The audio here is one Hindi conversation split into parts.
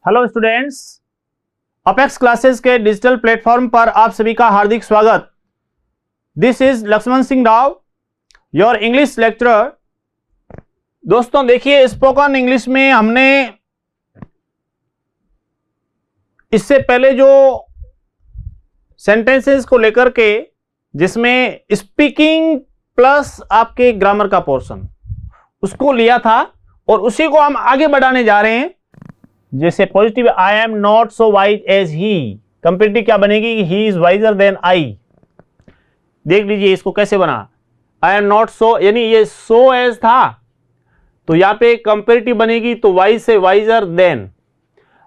हेलो स्टूडेंट्स, अपेक्स क्लासेस के डिजिटल प्लेटफॉर्म पर आप सभी का हार्दिक स्वागत। This is Laxman Singh Rao, your English lecturer. दोस्तों देखिए, स्पोकन इंग्लिश में हमने इससे पहले जो सेंटेंसेस को लेकर के, जिसमें स्पीकिंग प्लस आपके ग्रामर का पोर्शन, उसको लिया था और उसी को हम आगे बढ़ाने जा रहे हैं। जैसे positive, I am not so wise as he, comparative क्या बनेगी? He is wiser than I. देख लीजिए इसको कैसे बना। आई एम नॉट सो, यानी ये सो एज था, तो यहां पे कंपेरेटिव बनेगी तो वाइज से wiser than.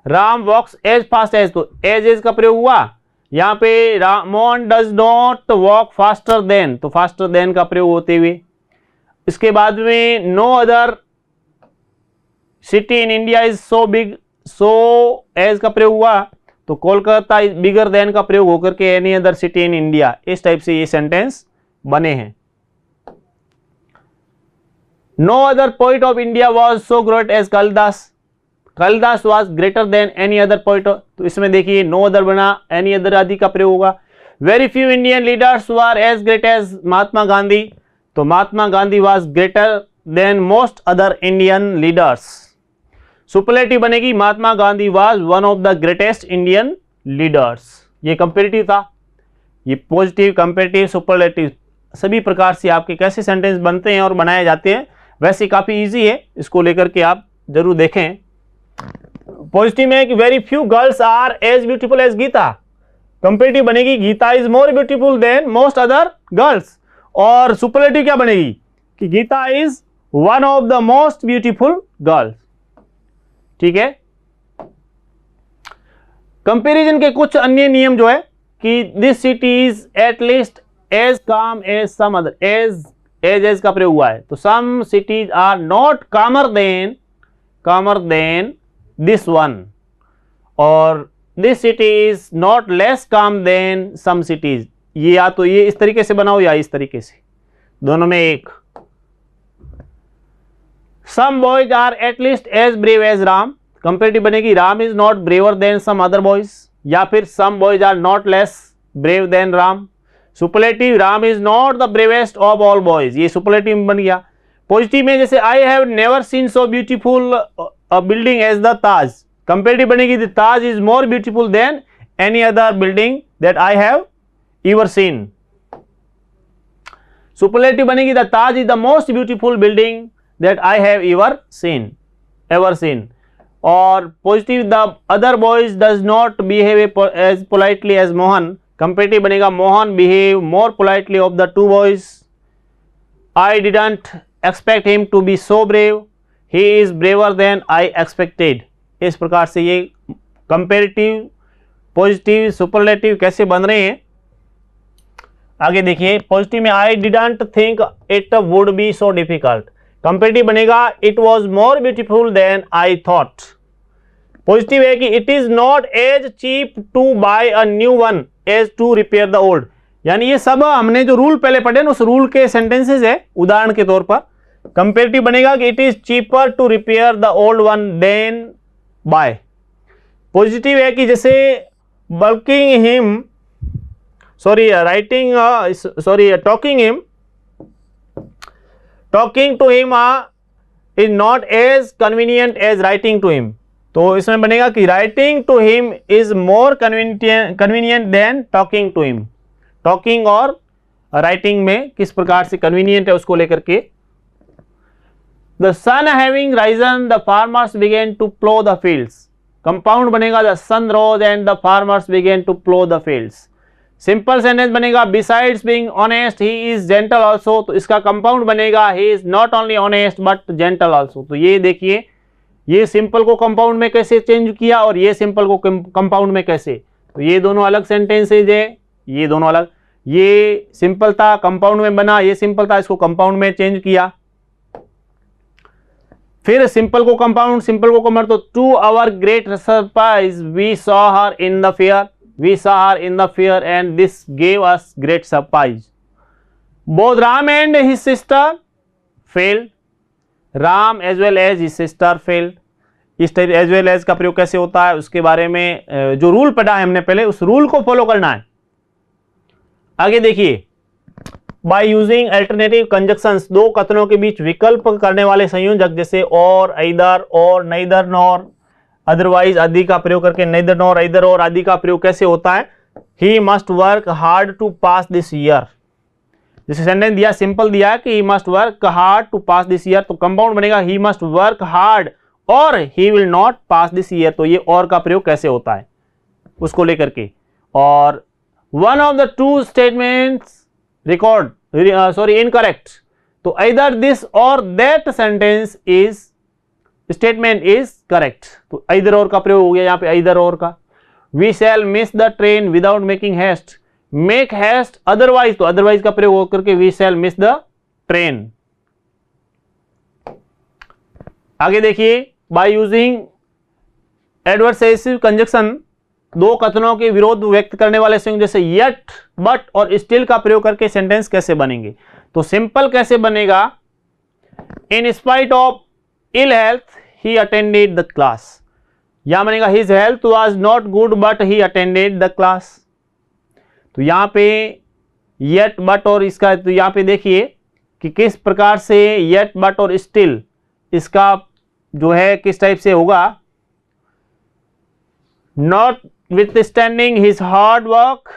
Ram walks as fast as, तो एज का प्रयोग हुआ। यहां पे Mohan does not walk faster than, तो फास्टर देन का प्रयोग होते हुए। इसके बाद में no other city in India is so big, so as का प्रयोग हुआ, तो कोलकाता इज बिगर देन का प्रयोग होकर के any other city in India. इस टाइप से ये सेंटेंस बने हैं। No other poet of India was so great as Kalidas, Kalidas was greater than any other poet, तो इसमें देखिए नो अदर बना, एनी अदर आदि का प्रयोग होगा। Very few Indian leaders were as great as Mahatma Gandhi, तो Mahatma Gandhi was greater than most other Indian leaders. Superlative बनेगी Mahatma Gandhi was one of the greatest Indian leaders. ये कंपेरेटिव था। ये पॉजिटिव, कंपेरेटिव, सुपरलेटिव सभी प्रकार से आपके कैसे सेंटेंस बनते हैं और बनाए जाते हैं। वैसे काफी इजी है, इसको लेकर के आप जरूर देखें। पॉजिटिव में कि very few girls are as beautiful as Geeta, comparative बनेगी Geeta is more beautiful than most other girls. और सुपरलेटिव क्या बनेगी कि Geeta is one of the most beautiful girls. ठीक है। कंपैरिजन के कुछ अन्य नियम जो है कि this city is at least as calm as some other, as का प्रयोग हुआ है, तो some cities are not calmer than this one, और this city is not less calm than some cities. ये या तो ये इस तरीके से बनाओ या इस तरीके से, दोनों में एक। Some boys are at least as brave as Ram, comparative बनेगी Ram is not braver than some other boys, या फिर some boys are not less brave than Ram. Superlative Ram is not the bravest of all boys, ये सुपरलेटिव बन गया। पॉजिटिव में जैसे I have never seen so beautiful a building as the Taj, comparative बनेगी the Taj is more beautiful than any other building that I have ever seen. Superlative बनेगी the Taj is the most beautiful building that I have ever seen. और positive the other boys does not behave as politely as Mohan, comparative बनेगा Mohan behave more politely of the two boys. I didn't expect him to be so brave, he is braver than I expected. इस प्रकार से ये कंपेरेटिव, पॉजिटिव, सुपरलेटिव कैसे बन रहे हैं आगे देखिए। पॉजिटिव में I didn't think it would be so difficult, comparative बनेगा it was more beautiful than I thought. Positive है कि it is not as cheap to buy a new one as to repair the old, यानी ये सब हमने जो रूल पहले पढ़े ना, उस रूल के सेंटेंसेस है उदाहरण के तौर पर। कंपेरेटिव बनेगा कि it is cheaper to repair the old one than buy. Positive है कि जैसे walking him, talking to him is not as convenient as writing to him, तो इसमें बनेगा कि writing to him is more convenient than talking to him. Talking और राइटिंग में किस प्रकार से कन्वीनियंट है उसको लेकर के। The sun having risen the farmers began to plough the fields, compound बनेगा the sun rose and the farmers began to plough the fields. Simple sentence बनेगा besides being honest he is gentle also, तो इसका कंपाउंड बनेगा he is not only honest but gentle also. तो ये देखिए, ये सिंपल को कंपाउंड में कैसे चेंज किया और ये सिंपल को कंपाउंड में कैसे, तो ये दोनों अलग सेंटेंसेज है, ये दोनों अलग। ये सिंपल था कंपाउंड में बना, ये सिंपल था इसको कंपाउंड में चेंज किया। फिर सिंपल को कंपाउंड, सिंपल को कंपाउंड, तो to our great surprise we saw her in the fair, we saw her in the fair and this gave us great surprise. Both Ram and his sister failed. Ram as well as his sister failed. इस टाइप एज वेल एज का प्रयोग कैसे होता है उसके बारे में जो रूल पढ़ा है हमने पहले, उस रूल को फॉलो करना है। आगे देखिए, बाय यूजिंग अल्टरनेटिव कंजक्शंस, दो कथनों के बीच विकल्प करने वाले संयोजक जैसे और, ईदर और, नेदर नॉर, अदरवाइज आदि का प्रयोग करके नेदर नॉर, ईदर और आदि का प्रयोग कैसे होता है, he must work hard to pass this year. जैसे सेंटेंस दिया, सिंपल दिया है कि he must work hard to pass this year, तो कंपाउंड बनेगा ही मस्ट वर्क हार्ड और he will not pass this year. तो ये और का प्रयोग कैसे होता है उसको लेकर के। और one of the two statements incorrect, तो either दिस और that sentence is statement is correct. तो either और का प्रयोग हो गया यहाँ पे, either और का। We shall miss the train without making haste, make haste otherwise, तो अदरवाइज का प्रयोग होकर के we shall miss the train. आगे देखिए, बाय यूजिंग एडवर्सेसिव कंजक्शन, दो कथनों के विरोध व्यक्त करने वाले संयुक्त जैसे यट, बट और स्टिल का प्रयोग करके सेंटेंस कैसे बनेंगे। तो सिंपल कैसे बनेगा, in spite of ill health he attended the class, यहां बनेगा his health was not good but he attended the class. तो यहां पे यट, बट और इसका, तो यहां पे देखिए कि किस प्रकार से यट, बट और स्टिल इसका जो है किस टाइप से होगा। Notwithstanding his hard work,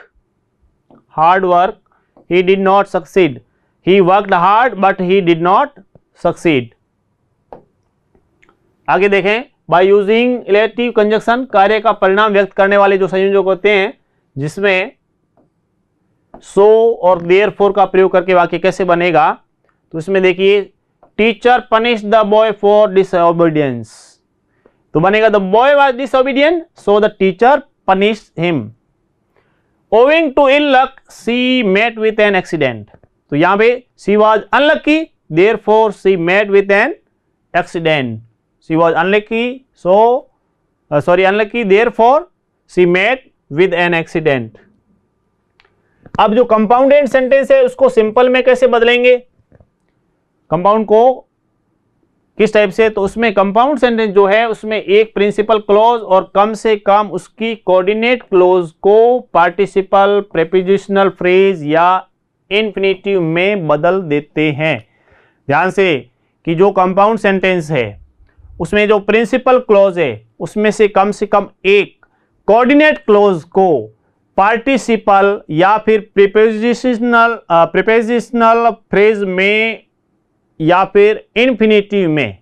he did not succeed. He worked hard, but he did not succeed. आगे देखें, by using relative conjunction, कार्य का परिणाम व्यक्त करने वाले जो संयोजक होते हैं जिसमें so और therefore का प्रयोग करके वाक्य कैसे बनेगा। तो इसमें देखिए, teacher punish the boy for disobedience, तो बनेगा the boy was disobedient so the teacher punished him. Owing to ill luck she met with an accident, तो यहां पे she was unlucky therefore she met with an accident, she was unlucky unlucky therefore she met with an accident. अब जो कंपाउंडेड सेंटेंस है उसको सिंपल में कैसे बदलेंगे, कंपाउंड को किस टाइप से, तो उसमें कंपाउंड सेंटेंस जो है उसमें एक प्रिंसिपल क्लॉज और कम से कम उसकी कोऑर्डिनेट क्लॉज को पार्टिसिपल, प्रीपोजिशनल फ्रेज या इन्फिनेटिव में बदल देते हैं। ध्यान से कि जो कंपाउंड सेंटेंस है उसमें जो प्रिंसिपल क्लॉज है उसमें से कम एक कोऑर्डिनेट क्लॉज को पार्टिसिपल या फिर प्रीपोजिशनल फ्रेज में या फिर इन्फिनेटिव में,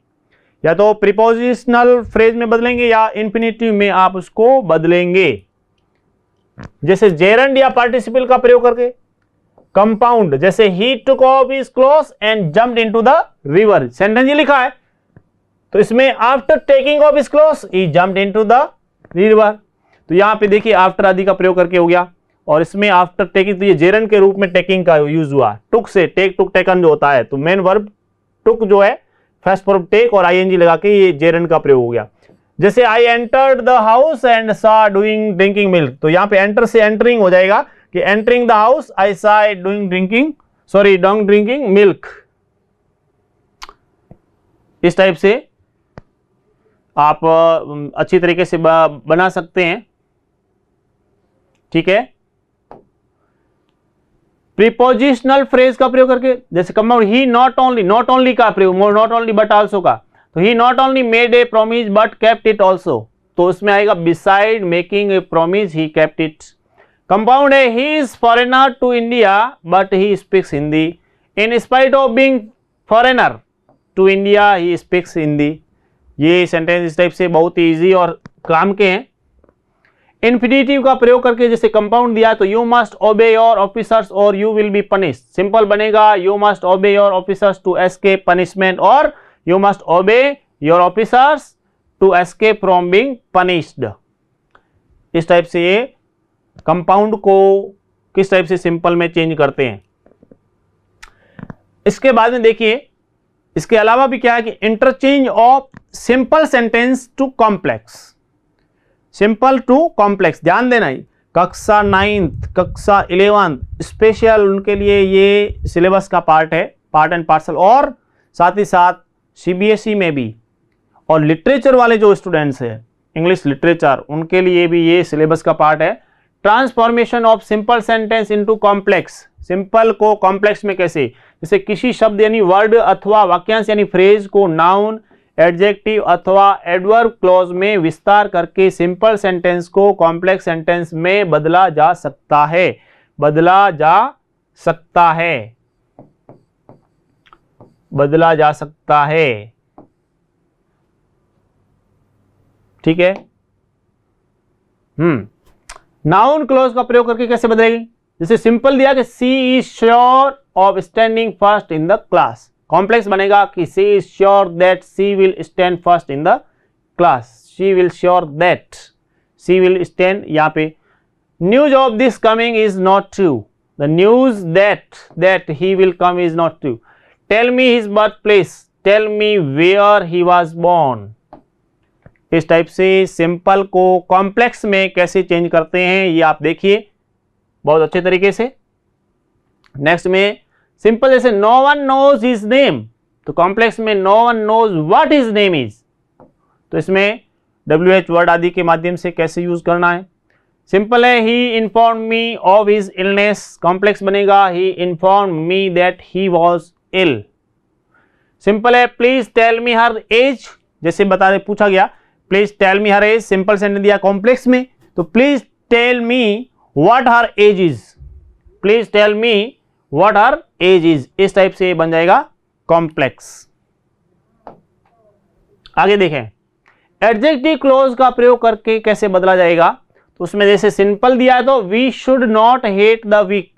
या तो प्रीपोजिशनल फ्रेज में बदलेंगे या इन्फिनेटिव में आप उसको बदलेंगे। जैसे जेरंड या पार्टिसिपल का प्रयोग करके। कंपाउंड जैसे he took off his clothes and jumped into the river, sentence ये लिखा है, तो इसमें after taking off his clothes he jumped into the river, तो यहां पे देखिए आफ्टर आदि का प्रयोग करके हो गया। और इसमें आफ्टर टेकिंग, तो ये जेरंड के रूप में टेकिंग का यूज हुआ, टुक से टेक, टुक टेकन जो होता है, तो मेन वर्ब टुक जो है फर्स्ट फॉर्म टेक और आईएनजी लगा के ये जेरंड का प्रयोग हो गया। जैसे I entered the house and सा डूइंग ड्रिंकिंग मिल्क, तो यहां पे एंटर से एंटरिंग हो जाएगा कि एंटरिंग द हाउस आई सा डूइंग ड्रिंकिंग मिल्क। इस टाइप से आप अच्छी तरीके से बना सकते हैं, ठीक है। प्रीपोजिशनल फ्रेज का प्रयोग करके, जैसे कंपाउंड ही नॉट ओनली का प्रयोग, नॉट ओनली बट आल्सो का, तो he not only made a promise but kept it also, तो उसमें आएगा beside making a promise he kept it. Compound है he is foreigner to India but he speaks Hindi, in spite of being foreigner to India he speaks Hindi. ये सेंटेंस इस टाइप से बहुत ही इजी और काम के हैं। इन्फिनेटिव का प्रयोग करके जैसे कंपाउंड दिया तो you must obey your officers और you will be punished, simple बनेगा you must obey your officers to escape punishment और you must obey your officers to escape from being punished. इस टाइप से ये कंपाउंड को किस टाइप से सिंपल में चेंज करते हैं। इसके बाद में देखिए, इसके अलावा भी क्या है कि interchange of simple sentence to complex, simple to complex, ध्यान देना ही, कक्षा 9th कक्षा 11th स्पेशल उनके लिए ये सिलेबस का पार्ट है, पार्ट एंड पार्सल, और साथ ही साथ सीबीएसई में भी और लिटरेचर वाले जो स्टूडेंट्स हैं, इंग्लिश लिटरेचर, उनके लिए भी ये सिलेबस का पार्ट है। Transformation of simple sentence into complex, simple को कॉम्प्लेक्स में कैसे, जैसे किसी शब्द यानी वर्ड अथवा वाक्यांश यानी फ्रेज को नाउन, एडजेक्टिव अथवा एडवर्ब क्लॉज में विस्तार करके सिंपल सेंटेंस को कॉम्प्लेक्स सेंटेंस में बदला जा सकता है, बदला जा सकता है, बदला जा सकता है। ठीक है। नाउन क्लॉज का प्रयोग करके कैसे बदलेगी, जैसे सिंपल दिया कि she is sure of standing first in the class, complex बनेगा कि she is sure that she will stand first in the class, she will sure that she will stand. यहां पे news of this coming is not true, the news that he will come is not true. Tell me his birth place, tell me where he was born. इस टाइप से सिंपल को कॉम्प्लेक्स में कैसे चेंज करते हैं ये आप देखिए बहुत अच्छे तरीके से। नेक्स्ट में सिंपल जैसे no one knows his name, तो कॉम्प्लेक्स में no one knows what his name is, तो इसमें WH वर्ड आदि के माध्यम से कैसे यूज करना है। सिंपल है he inform me of his illness, complex बनेगा he inform me that he was ill. Simple है please tell me her age, जैसे बता पूछा गया please tell me her age, simple sentence दिया कॉम्प्लेक्स में, तो please tell me what her age is, please tell me what her age is, इस टाइप से बन जाएगा कॉम्प्लेक्स। आगे देखें एडजेक्टिव क्लॉज का प्रयोग करके कैसे बदला जाएगा, तो उसमें जैसे सिंपल दिया है तो we should not hate the weak,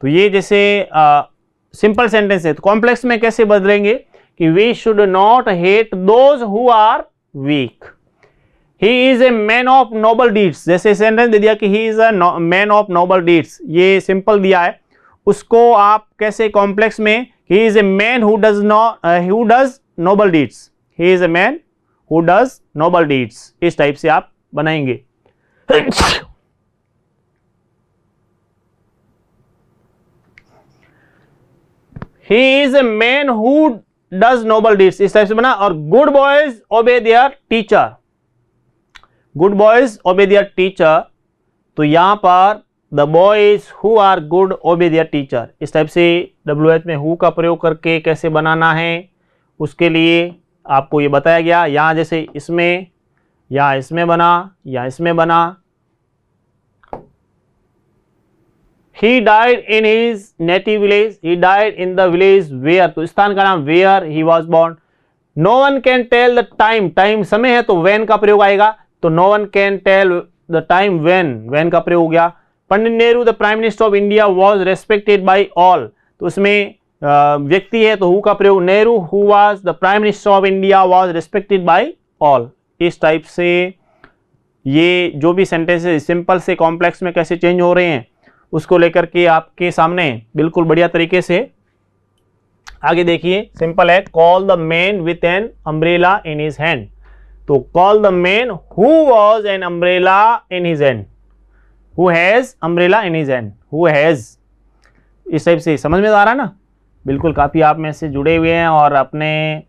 तो ये जैसे सिंपल सेंटेंस है, तो कॉम्प्लेक्स में कैसे बदलेंगे कि we should not hate those who are weak. He is a man of noble deeds, जैसे सेंटेंस दे दिया कि he is a man of noble deeds, ये सिंपल दिया है, उसको आप कैसे कॉम्प्लेक्स में he is a man who does noble deeds, he is a man who does noble deeds, इस टाइप से आप बनाएंगे। He is a man who does noble deeds, इस टाइप से बना। और good boys obey their teacher, good boys obey their teacher, तो यहां पर the boys who are good obey their teacher, इस टाइप से WH में हु का प्रयोग करके कैसे बनाना है उसके लिए आपको ये बताया गया। यहां जैसे इसमें या इसमें बना या इसमें बना। He died in his native village, he died in the village where, तो स्थान का नाम where he was born। No one can tell the time, time समय है तो when का प्रयोग आएगा, तो no one can tell the time when का प्रयोग हो गया। Pandit Nehru the prime minister of India was respected by all, तो उसमें व्यक्ति है तो हु का प्रयोग, Nehru who was the prime minister of India was respected by all। इस टाइप से ये जो भी सेंटेंस सिंपल से कॉम्प्लेक्स में कैसे चेंज हो रहे हैं उसको लेकर के आपके सामने बिल्कुल बढ़िया तरीके से। आगे देखिए सिंपल है call the man with an umbrella in his hand, तो call the man who was an umbrella in his hand, who has umbrella in his hand, who has, इस टाइप से समझ में आ रहा है ना। बिल्कुल काफ़ी आप में से जुड़े हुए हैं और अपने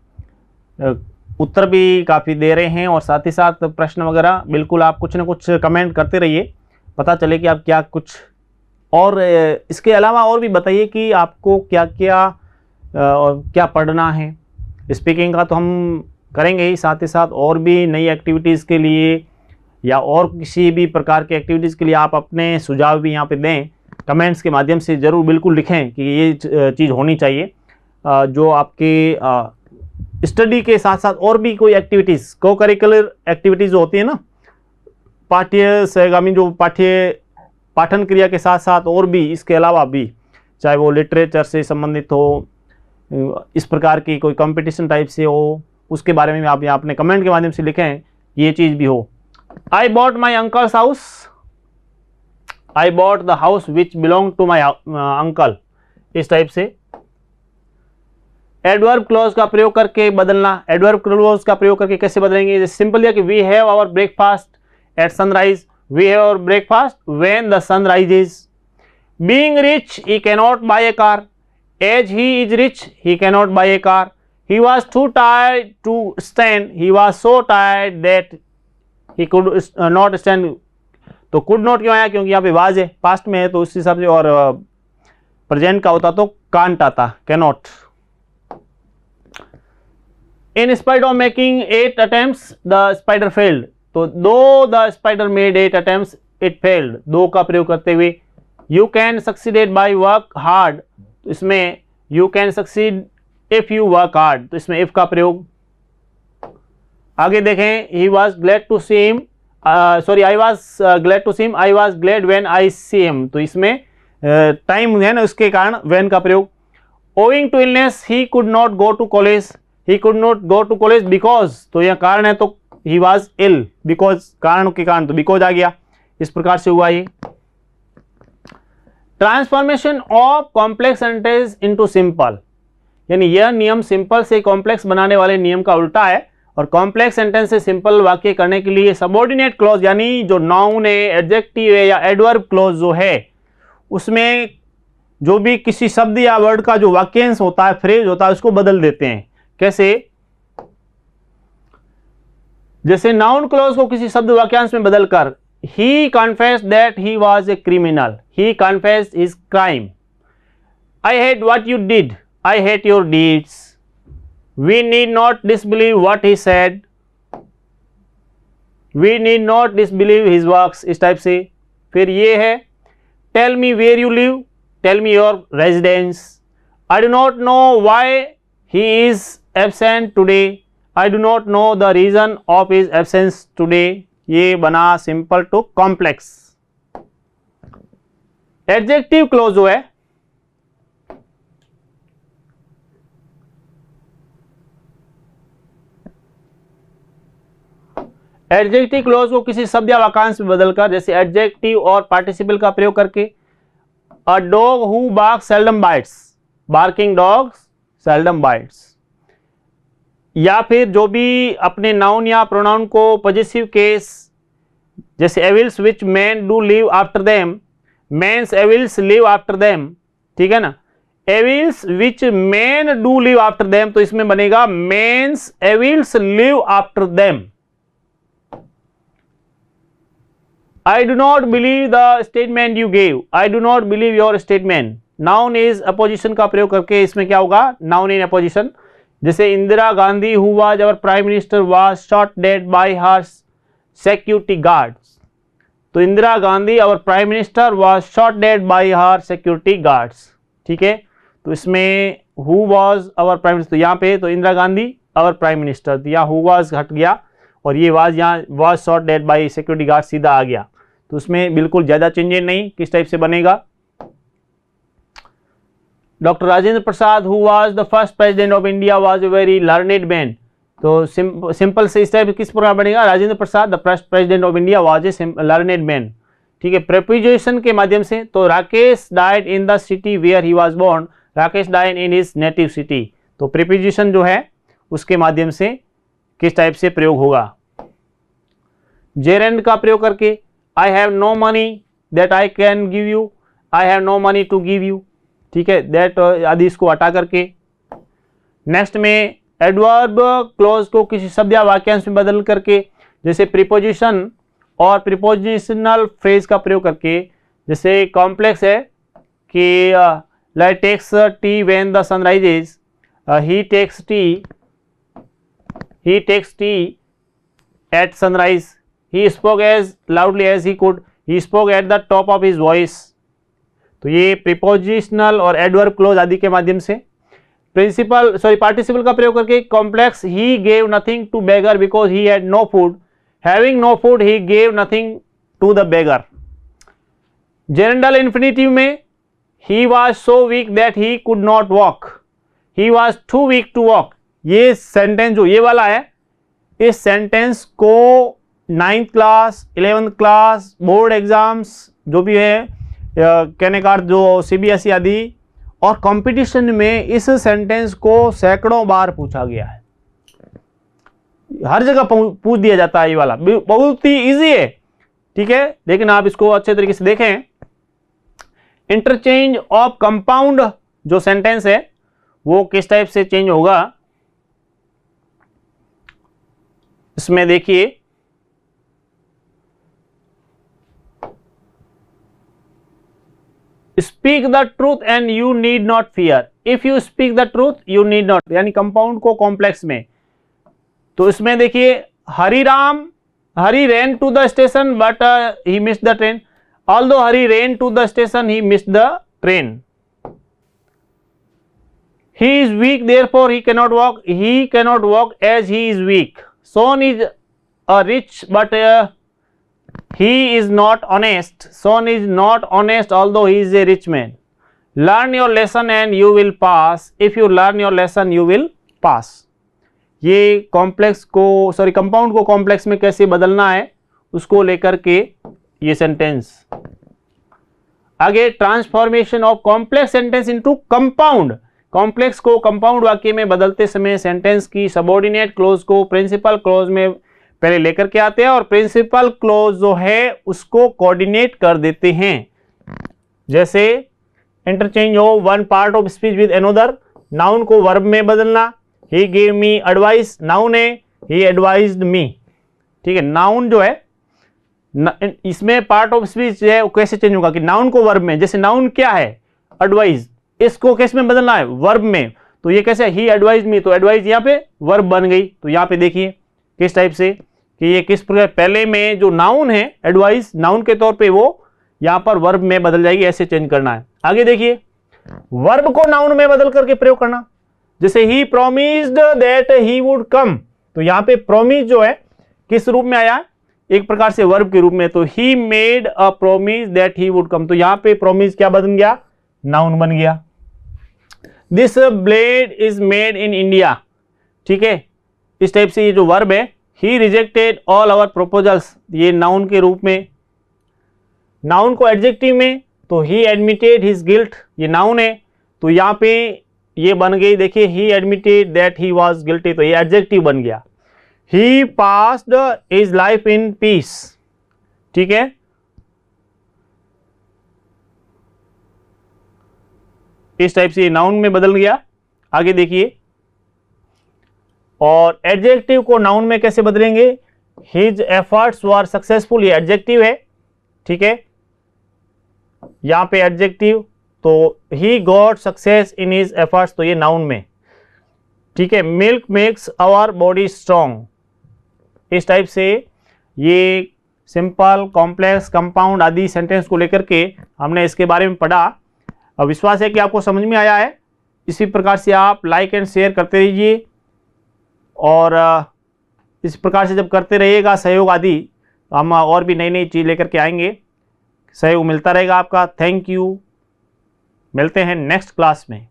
उत्तर भी काफ़ी दे रहे हैं और साथ ही साथ प्रश्न वगैरह बिल्कुल आप कुछ ना कुछ कमेंट करते रहिए, पता चले कि आप क्या कुछ और इसके अलावा और भी बताइए कि आपको क्या क्या और क्या पढ़ना है। स्पीकिंग का तो हम करेंगे ही, साथ साथ और भी नई एक्टिविटीज़ के लिए या और किसी भी प्रकार के एक्टिविटीज़ के लिए आप अपने सुझाव भी यहाँ पे दें, कमेंट्स के माध्यम से ज़रूर बिल्कुल लिखें कि ये चीज़ होनी चाहिए। जो आपके स्टडी के साथ साथ और भी कोई एक्टिविटीज़, को करिकुलर एक्टिविटीज़ होती है ना, पाठ्य सहगामी जो पाठन क्रिया के साथ साथ और भी इसके अलावा भी, चाहे वो लिटरेचर से संबंधित हो, इस प्रकार की कोई कंपटीशन टाइप से हो, उसके बारे में आप यहाँ अपने कमेंट के माध्यम से लिखें ये चीज़ भी हो। I bought my uncle's house, I bought the house which belong to my uncle, इस टाइप से। एडवर्ब क्लॉज का प्रयोग करके बदलना, एडवर्ब क्लॉज का प्रयोग करके कैसे बदलेंगे, सिंपल दिया कि we have our breakfast at sunrise, we have our breakfast when the sun rises। being rich he cannot buy a car, as he is rich he cannot buy a car, He was too tired to stand. He was so tired that he could not stand. तो could not क्यों आया? क्योंकि यहाँ पे was है, past में है, तो उस हिसाब से, और प्रेजेंट का होता तो can't आता, cannot. In spite of making 8 attempts, the spider failed. तो though the spider made 8 attempts, it failed. दो का प्रयोग करते हुए you can succeed by work hard. तो इसमें you can succeed if you work hard. तो इसमें if का प्रयोग. आगे देखें, he was glad to see him. I was glad to see him. I was glad when I see him. तो इसमें टाइम है ना, उसके कारण when का प्रयोग. Owing to illness, he could not go to college. He could not go to college because, तो यह कारण है, तो he was ill. Because कारण के कारण, तो because आ गया. इस प्रकार से हुआ ये. Transformation of complex sentence into simple, यानी यह नियम सिंपल से कॉम्प्लेक्स बनाने वाले नियम का उल्टा है. और कॉम्प्लेक्स सेंटेंस से सिंपल वाक्य करने के लिए सबऑर्डिनेट क्लॉज, यानी जो नाउन है, एडजेक्टिव है या एडवर्ब क्लॉज जो है, उसमें जो भी किसी शब्द या वर्ड का जो वाक्यांश होता है, फ्रेज होता है, उसको बदल देते हैं. कैसे? जैसे नाउन क्लॉज को किसी शब्द वाक्यांश में बदलकर he confessed that he was a criminal. He confessed his crime. I hate what you did. I hate your deeds. We need not disbelieve what he said. We need not disbelieve his works. इस टाइप से. फिर ये है, tell me where you live. Tell me your residence. I do not know why he is absent today. I do not know the reason of his absence today. ये बना simple to complex. Adjective clause जो है, एडजेक्टिव क्लोज को किसी शब्द या वाक्यांश में बदलकर, जैसे एडजेक्टिव और पार्टिसिपल का प्रयोग करके, a dog who barks seldom bites. Barking dogs seldom bites. या फिर जो भी अपने नाउन या प्रोनाउन को पॉजिटिव केस, जैसे evils which man do live after them, man's evils live after them. ठीक है ना? Evils which man do live after them, तो इसमें बनेगा man's evils live after them. I do not believe the statement you gave. I do not believe your statement. Noun is apposition का प्रयोग करके इसमें क्या होगा? Noun in apposition. जैसे Indira Gandhi who was our prime minister was shot dead by her security guards. तो Indira Gandhi our prime minister was shot dead by her security guards. ठीक है? तो इसमें who was our prime minister, यहाँ पे तो Indira Gandhi our prime minister, तो यहाँ हु वाज हट गया और ये वाज यहाँ was shot dead bye security guard सीधा आ गया. तो उसमें बिल्कुल ज़्यादा चेंजेस नहीं. किस टाइप से बनेगा? Doctor Rajendra Prasad who was the first president of India was a very learned man. तो सिंपल से इस टाइप किस प्रकार बनेगा? Rajendra Prasad the first president of India was a learned man. ठीक है? प्रेपोजिशन के माध्यम से, तो Rakesh died in the city where he was born. Rakesh died in his native city. तो प्रेपोजिशन जो है उसके माध्यम से किस टाइप से प्रयोग होगा? जेरेंड का प्रयोग करके, I have no money that I can give you. I have no money to give you. ठीक है? दैट आदि इसको हटा करके. नेक्स्ट में एडवर्ब क्लोज को किसी शब्द या वाक्यांश में बदल करके, जैसे प्रीपोजिशन और प्रीपोजिशनल फ्रेज का प्रयोग करके, जैसे कॉम्प्लेक्स है कि like takes tea when the sun rises. He takes tea at sunrise. He spoke as loudly as he could. He spoke at the top of his voice. तो ये प्रीपोजिशनल और एडवर्ब क्लोज आदि के माध्यम से. पार्टिसिपल का प्रयोग करके, complex he gave nothing to beggar because he had no food. Having no food he gave nothing to the beggar. Gerund infinitive में, he was so weak that he could not walk. He was too weak to walk. ये सेंटेंस जो ये वाला है, इस सेंटेंस को 9th class 11th class board exams जो भी है, कहने का अर्थ जो CBSE आदि और कंपटीशन में इस सेंटेंस को सैकड़ों बार पूछा गया है. हर जगह पूछ दिया जाता है. ये वाला बहुत ही इजी है. ठीक है? लेकिन आप इसको अच्छे तरीके से देखें. इंटरचेंज ऑफ कंपाउंड जो सेंटेंस है वो किस टाइप से चेंज होगा? इसमें देखिए speak the truth and you need not fear, if you speak the truth you need not, यानी कंपाउंड को कॉम्प्लेक्स में। तो इसमें देखिए Hari ran to the station but he missed the train, although Hari ran to the station he missed the train. He is weak, therefore he cannot walk. He cannot walk as he is weak. Son is rich, but he is not honest. Son is not honest, although he is a rich man. Learn your lesson and you will pass. If you learn your lesson, you will pass. ये कॉम्प्लेक्स को कंपाउंड को कॉम्प्लेक्स में कैसे बदलना है उसको लेकर के ये सेंटेंस। आगे transformation of complex sentence into compound. Complex को कंपाउंड वाक्य में बदलते समय सेंटेंस की सबऑर्डिनेट क्लोज को प्रिंसिपल क्लोज में पहले लेकर के आते हैं और प्रिंसिपल क्लोज जो है उसको कोऑर्डिनेट कर देते हैं। जैसे इंटरचेंज हो one part of speech with another, noun को वर्ब में बदलना। He gave me advice, noun है, ही एडवाइज्ड मी। ठीक है, नाउन जो है इसमें पार्ट ऑफ स्पीच है वो कैसे चेंज होगा कि नाउन को वर्ब में, जैसे नाउन क्या है एडवाइज, इसको किस में बदलना है वर्ब में। तो ये कैसे ही एडवाइज मी, तो एडवाइज यहाँ पे वर्ब बन गई। तो यहाँ पे देखिए किस टाइप से कि ये किस प्रकार पहले में जो नाउन है एडवाइज नाउन के तौर पे वो यहाँ पर वर्ब में बदल जाएगी, ऐसे चेंज करना है। आगे देखिए वर्ब को नाउन में बदल करके प्रयोग करना। जैसे he promised that he would come, तो यहाँ पे प्रोमिस जो है किस रूप में आया, एक प्रकार से वर्ब के रूप में। तो he made a promise that he would come, तो यहाँ पे प्रोमिस क्या बन गया, नाउन बन गया। This blade is made in India, ठीक है, इस टाइप से ये जो वर्ब है। He rejected all our proposals, ये नाउन के रूप में। नाउन को एडजेक्टिव में, तो ही एडमिटेड हिज गिल्ट, ये नाउन है, तो यहाँ पे ये बन गई। देखिए he admitted that he was guilty, तो ये एडजेक्टिव बन गया। He passed his life in peace, ठीक है, इस टाइप से नाउन में बदल गया। आगे देखिए और एडजेक्टिव को नाउन में कैसे बदलेंगे, हिज एफर्ट्स वर सक्सेसफुल, ये एडजेक्टिव है, ठीक है, यहां पे एडजेक्टिव। तो he got success in his efforts, तो ये नाउन में, ठीक है। Milk makes our body strong, इस टाइप से ये सिंपल कॉम्प्लेक्स कंपाउंड आदि सेंटेंस को लेकर के हमने इसके बारे में पढ़ा। अब विश्वास है कि आपको समझ में आया है। इसी प्रकार से आप लाइक एंड शेयर करते रहिए और इस प्रकार से जब करते रहिएगा सहयोग आदि, तो हम और भी नई नई चीज़ लेकर के आएंगे। सहयोग मिलता रहेगा आपका। थैंक यू, मिलते हैं नेक्स्ट क्लास में।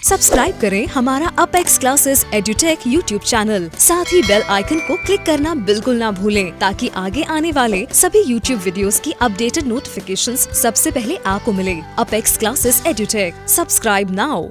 सब्सक्राइब करें हमारा apex classes edutech YouTube channel, साथ ही बेल आइकन को क्लिक करना बिल्कुल ना भूलें ताकि आगे आने वाले सभी यूट्यूब वीडियोस की अपडेटेड नोटिफिकेशंस सबसे पहले आपको मिले। Apex classes edutech, subscribe now.